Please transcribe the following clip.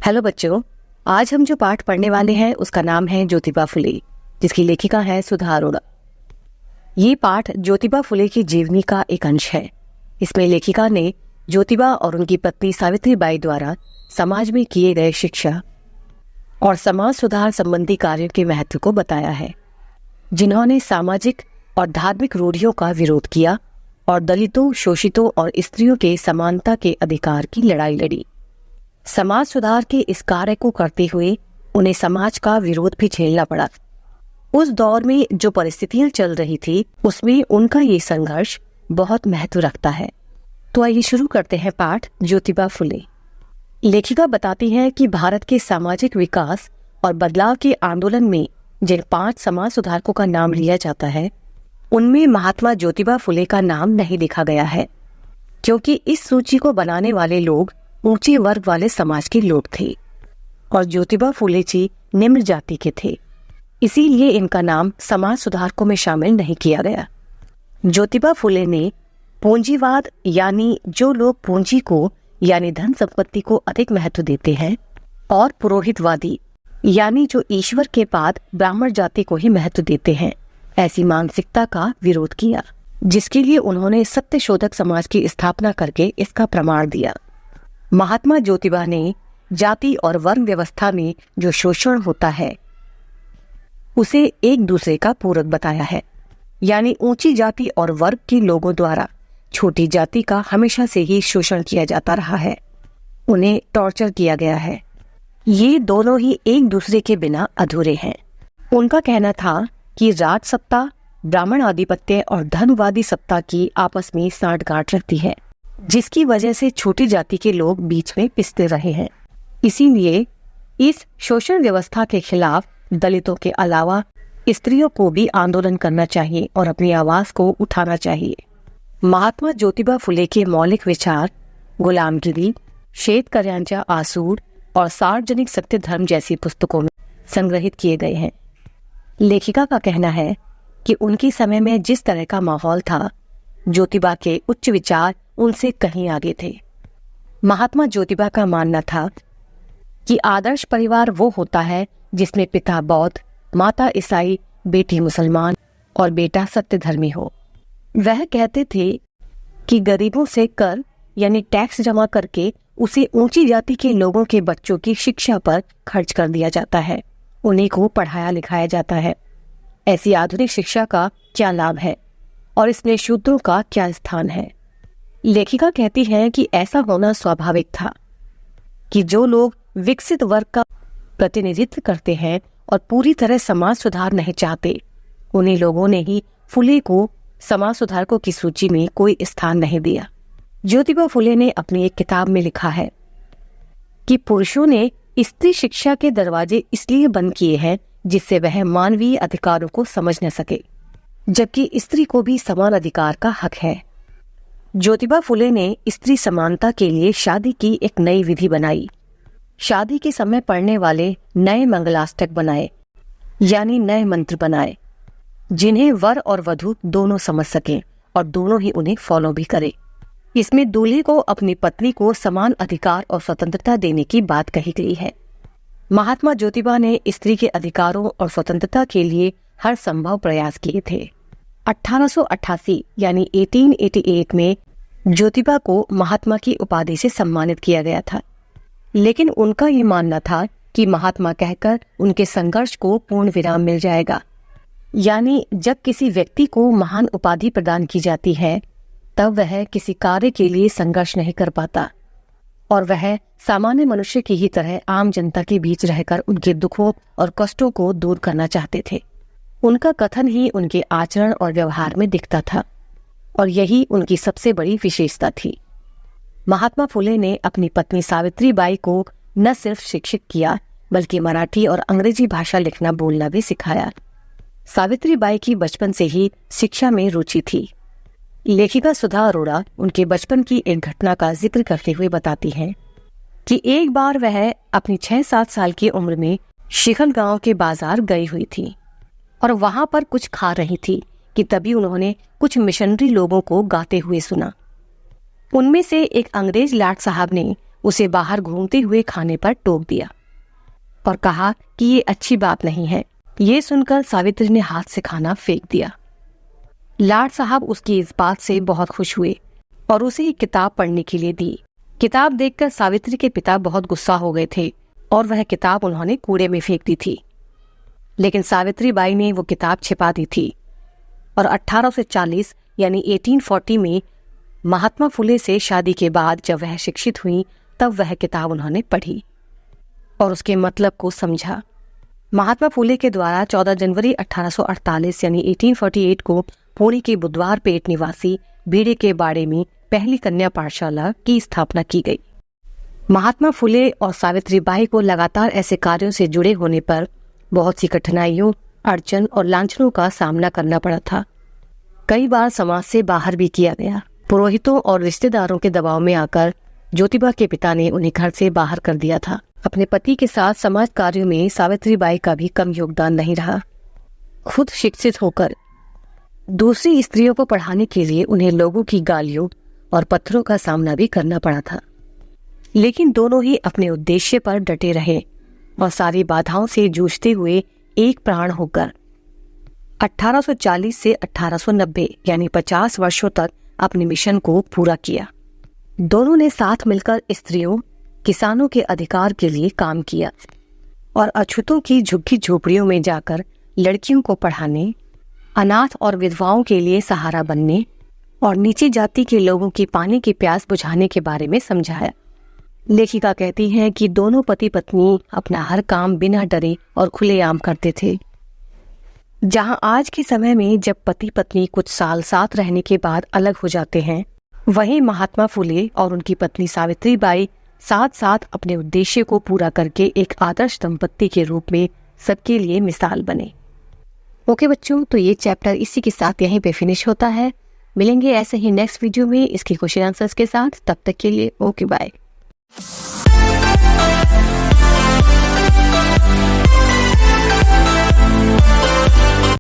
Hello बच्चों, आज हम जो पाठ पढ़ने वाले हैं उसका नाम है ज्योतिबा फुले, जिसकी लेखिका है सुधा अरोड़ा। ये पाठ ज्योतिबा फुले की जीवनी का एक अंश है। इसमें लेखिका ने ज्योतिबा और उनकी पत्नी सावित्री बाई द्वारा समाज में किए गए शिक्षा और समाज सुधार संबंधी कार्यों के महत्व को बताया है, जिन्होंने सामाजिक और धार्मिक रूढ़ियों का विरोध किया और दलितों, शोषितों और स्त्रियों के समानता के अधिकार की लड़ाई लड़ी। समाज सुधार के इस कार्य को करते हुए उन्हें समाज का विरोध भी झेलना पड़ा। उस दौर में जो परिस्थितियां चल रही थी उसमें उनका ये संघर्ष बहुत महत्व रखता है। तो आइए शुरू करते हैं पाठ ज्योतिबा फुले। लेखिका बताती है कि भारत के सामाजिक विकास और बदलाव के आंदोलन में जिन 5 समाज सुधारकों का नाम लिया जाता है उनमें महात्मा ज्योतिबा फुले का नाम नहीं लिखा गया है, क्योंकि इस सूची को बनाने वाले लोग ऊंचे वर्ग वाले समाज के लोग थे और ज्योतिबा फुले जी निम्न जाति के थे। इसीलिए इनका नाम समाज सुधारकों में शामिल नहीं किया गया। ज्योतिबा फुले ने पूंजीवाद यानी जो लोग पूंजी को यानी धन संपत्ति को अधिक महत्व देते हैं और पुरोहितवादी यानी जो ईश्वर के बाद ब्राह्मण जाति को ही महत्व देते हैं, ऐसी मानसिकता का विरोध किया, जिसके लिए उन्होंने सत्यशोधक समाज की स्थापना करके इसका प्रमाण दिया। महात्मा ज्योतिबा ने जाति और वर्ग व्यवस्था में जो शोषण होता है उसे एक दूसरे का पूरक बताया है, यानी ऊंची जाति और वर्ग के लोगों द्वारा छोटी जाति का हमेशा से ही शोषण किया जाता रहा है, उन्हें टॉर्चर किया गया है। ये दोनों ही एक दूसरे के बिना अधूरे हैं। उनका कहना था कि राज सत्ता, ब्राह्मण आधिपत्य और धनवादी सत्ता की आपस में सांठगांठ रहती है, जिसकी वजह से छोटी जाति के लोग बीच में पिसते रहे हैं। इसीलिए इस शोषण व्यवस्था के खिलाफ दलितों के अलावा स्त्रियों को भी आंदोलन करना चाहिए और अपनी आवाज को उठाना चाहिए। महात्मा ज्योतिबा फुले के मौलिक विचार गुलामगिरी, शेतकऱ्यांचा आसूड और सार्वजनिक सत्य धर्म जैसी पुस्तकों में संग्रहित किए गए हैं। लेखिका का कहना है कि उनके समय में जिस तरह का माहौल था, ज्योतिबा के उच्च विचार उनसे कहीं आगे थे। महात्मा ज्योतिबा का मानना था कि आदर्श परिवार वो होता है जिसमें पिता बौद्ध, माता ईसाई, बेटी मुसलमान और बेटा सत्यधर्मी हो। वह कहते थे कि गरीबों से कर यानी टैक्स जमा करके उसे ऊंची जाति के लोगों के बच्चों की शिक्षा पर खर्च कर दिया जाता है, उन्हीं को पढ़ाया लिखाया जाता है। ऐसी आधुनिक शिक्षा का क्या लाभ है और इसमें शूद्रों का क्या स्थान है? लेखिका कहती है कि ऐसा होना स्वाभाविक था कि जो लोग विकसित वर्ग का प्रतिनिधित्व करते हैं और पूरी तरह समाज सुधार नहीं चाहते, उन्हीं लोगों ने ही फुले को समाज सुधारकों की सूची में कोई स्थान नहीं दिया। ज्योतिबा फुले ने अपनी एक किताब में लिखा है कि पुरुषों ने स्त्री शिक्षा के दरवाजे इसलिए बंद किए हैं जिससे वह मानवीय अधिकारों को समझ न सके, जबकि स्त्री को भी समान अधिकार का हक है। ज्योतिबा फुले ने स्त्री समानता के लिए शादी की एक नई विधि बनाई। शादी के समय पढ़ने वाले नए मंगलाष्टक बनाए, यानी नए मंत्र बनाए, जिन्हें वर और वधू दोनों समझ सकें और दोनों ही उन्हें फॉलो भी करें। इसमें दूल्हे को अपनी पत्नी को समान अधिकार और स्वतंत्रता देने की बात कही गई है। महात्मा ज्योतिबा ने स्त्री के अधिकारों और स्वतंत्रता के लिए हर संभव प्रयास किए थे। 1888 यानी 1888 में ज्योतिबा को महात्मा की उपाधि से सम्मानित किया गया था, लेकिन उनका ये मानना था कि महात्मा कहकर उनके संघर्ष को पूर्ण विराम मिल जाएगा। यानी जब किसी व्यक्ति को महान उपाधि प्रदान की जाती है तब वह किसी कार्य के लिए संघर्ष नहीं कर पाता और वह सामान्य मनुष्य की ही तरह आम जनता के बीच रहकर उनके दुखों और कष्टों को दूर करना चाहते थे। उनका कथन ही उनके आचरण और व्यवहार में दिखता था और यही उनकी सबसे बड़ी विशेषता थी। महात्मा फुले ने अपनी पत्नी सावित्री बाई को न सिर्फ शिक्षित किया बल्कि मराठी और अंग्रेजी भाषा लिखना बोलना भी सिखाया। सावित्री बाई की बचपन से ही शिक्षा में रुचि थी। लेखिका सुधा अरोड़ा उनके बचपन की एक घटना का जिक्र करते हुए बताती हैं कि एक बार वह अपनी 6-7 साल की उम्र में शिखल गांव के बाजार गई हुई थी और वहां पर कुछ खा रही थी कि तभी उन्होंने कुछ मिशनरी लोगों को गाते हुए सुना। उनमें से एक अंग्रेज लाट साहब ने उसे बाहर घूमते हुए खाने पर टोक दिया और कहा कि ये अच्छी बात नहीं है। ये सुनकर सावित्री ने हाथ से खाना फेंक दिया। लाड साहब उसकी इस बात से बहुत खुश हुए और उसे एक किताब पढ़ने के लिए दी। किताब देखकर सावित्री के पिता बहुत गुस्सा हो गए थे और वह किताब उन्होंने कूड़े में फेंक दी थी। लेकिन सावित्री बाई ने वो किताब छिपा दी थी और 1840 यानी 1840 में महात्मा फुले से शादी के बाद जब वह शिक्षित हुई तब वह किताब उन्होंने पढ़ी और उसके मतलब को समझा। महात्मा फुले के द्वारा 14 जनवरी 1848 यानी 1848 को पुणे के बुधवार पेट निवासी बीड़े के बाड़े में पहली कन्या पाठशाला की स्थापना की गई। महात्मा फुले और सावित्री बाई को लगातार ऐसे कार्यों से जुड़े होने पर बहुत सी कठिनाइयों, अड़चन और लांछनों का सामना करना पड़ा था। कई बार समाज से बाहर भी किया गया। पुरोहितों और रिश्तेदारों के दबाव में आकर ज्योतिबा के पिता ने उन्हें घर से बाहर कर दिया था। अपने पति के साथ समाज कार्यों में सावित्री बाई का भी कम योगदान नहीं रहा। खुद शिक्षित होकर दूसरी स्त्रियों को पढ़ाने के लिए उन्हें लोगों की गालियों और पत्थरों का सामना भी करना पड़ा था, लेकिन दोनों ही अपने उद्देश्य पर डटे रहे और सारी बाधाओं से जूझते हुए एक प्राण होकर 1840 से 1890 यानी 50 वर्षों तक अपने मिशन को पूरा किया। दोनों ने साथ मिलकर स्त्रियों, किसानों के अधिकार के लिए काम किया और अछूतों की झुग्गी झोपड़ियों में जाकर लड़कियों को पढ़ाने, अनाथ और विधवाओं के लिए सहारा बनने और नीची जाति के लोगों की पानी की प्यास बुझाने के बारे में समझाया। लेखिका कहती हैं कि दोनों पति पत्नी अपना हर काम बिना डरे और खुलेआम करते थे। जहां आज के समय में जब पति पत्नी कुछ साल साथ रहने के बाद अलग हो जाते हैं, वहीं महात्मा फुले और उनकी पत्नी सावित्री बाई साथ साथ अपने उद्देश्य को पूरा करके एक आदर्श दंपत्ति के रूप में सबके लिए मिसाल बने। ओके बच्चों, तो ये चैप्टर इसी के साथ यहीं पे फिनिश होता है। मिलेंगे ऐसे ही नेक्स्ट वीडियो में इसके क्वेश्चन आंसर्स के साथ। तब तक के लिए ओके बाय।